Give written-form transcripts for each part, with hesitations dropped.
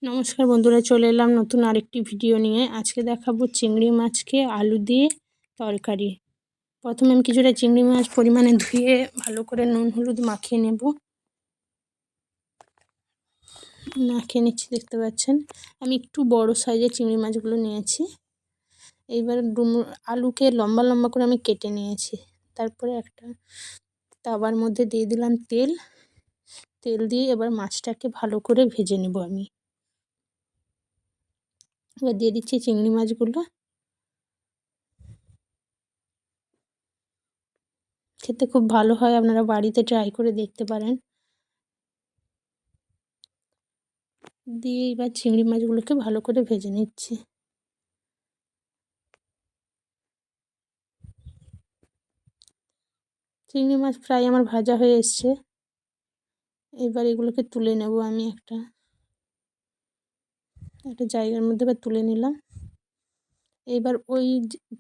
নমস্কার বন্ধুরা, চলে এলাম নতুন আরেকটি ভিডিও নিয়ে। আজকে দেখাবো চিংড়ি মাছকে আলু দিয়ে তরকারি। প্রথমে আমি কিছুটা চিংড়ি মাছ পরিমাণে ধুয়ে ভালো করে নুন হলুদ মাখিয়ে নেব। মাখিয়ে নিচ্ছি, দেখতে পাচ্ছেন। আমি একটু বড় সাইজের চিংড়ি মাছগুলো নিয়েছি। এইবার আলুকে লম্বা লম্বা করে আমি কেটে নিয়েছি। তারপরে একটা তাওয়ার মধ্যে দিয়ে দিলাম তেল দিয়ে এবার মাছটাকে ভালো করে ভেজে নেব আমি। এবার দিয়ে দিচ্ছি চিংড়ি মাছগুলো। খেতে খুব ভালো হয়, আপনারা বাড়িতে ট্রাই করে দেখতে পারেন। দিয়ে এবার চিংড়ি মাছগুলোকে ভালো করে ভেজে নিচ্ছি। চিংড়ি মাছ প্রায় আমার ভাজা হয়ে এসছে। এবার এগুলোকে তুলে নেব আমি একটা জায়গার মধ্যে এবার তুলে নিলাম। এবার ওই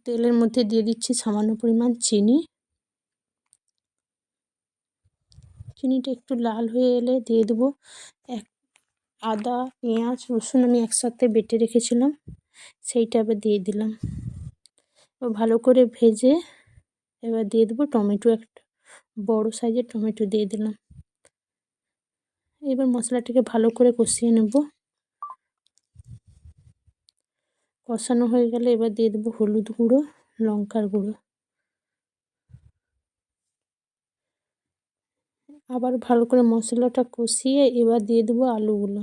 তেলের মধ্যে দিয়ে দিচ্ছি সামান্য পরিমাণ চিনিটা একটু লাল হয়ে এলে দিয়ে দেবো আদা পেঁয়াজ রসুন আমি একসাথে বেটে রেখেছিলাম, সেইটা এবার দিয়ে দিলাম। ভালো করে ভেজে এবার দিয়ে দেবো টমেটো, একটা বড় সাইজের টমেটো দিয়ে দিলাম। এবার মশলাটাকে ভালো করে কষিয়ে নেব। কষানো হয়ে গেলে এবার দিয়ে দেবো হলুদ গুঁড়ো, লঙ্কার গুঁড়ো। আবার ভালো করে মশলাটা কষিয়ে এবার দিয়ে দেবো আলুগুলো।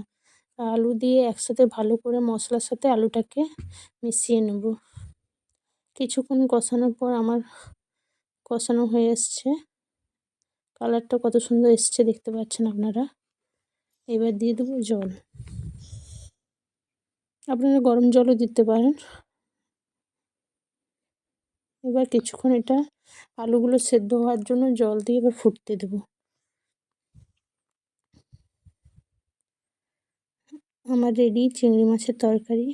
আলু দিয়ে একসাথে ভালো করে মশলার সাথে আলুটাকে মিশিয়ে নেব। কিছুক্ষণ কষানোর পর আমার কষানো হয়ে এসছে। কালারটা কত সুন্দর এসছে দেখতে পাচ্ছেন আপনারা। এবার দিয়ে দেবো জল। আপনারা গরম জলও দিতে পারেন। এবার কিছুক্ষণ এটা আলুগুলো সেদ্ধ হওয়ার জন্য জল দিয়ে এবার ফুটতে দেবো। আমার রেডি চিংড়ি মাছের তরকারি।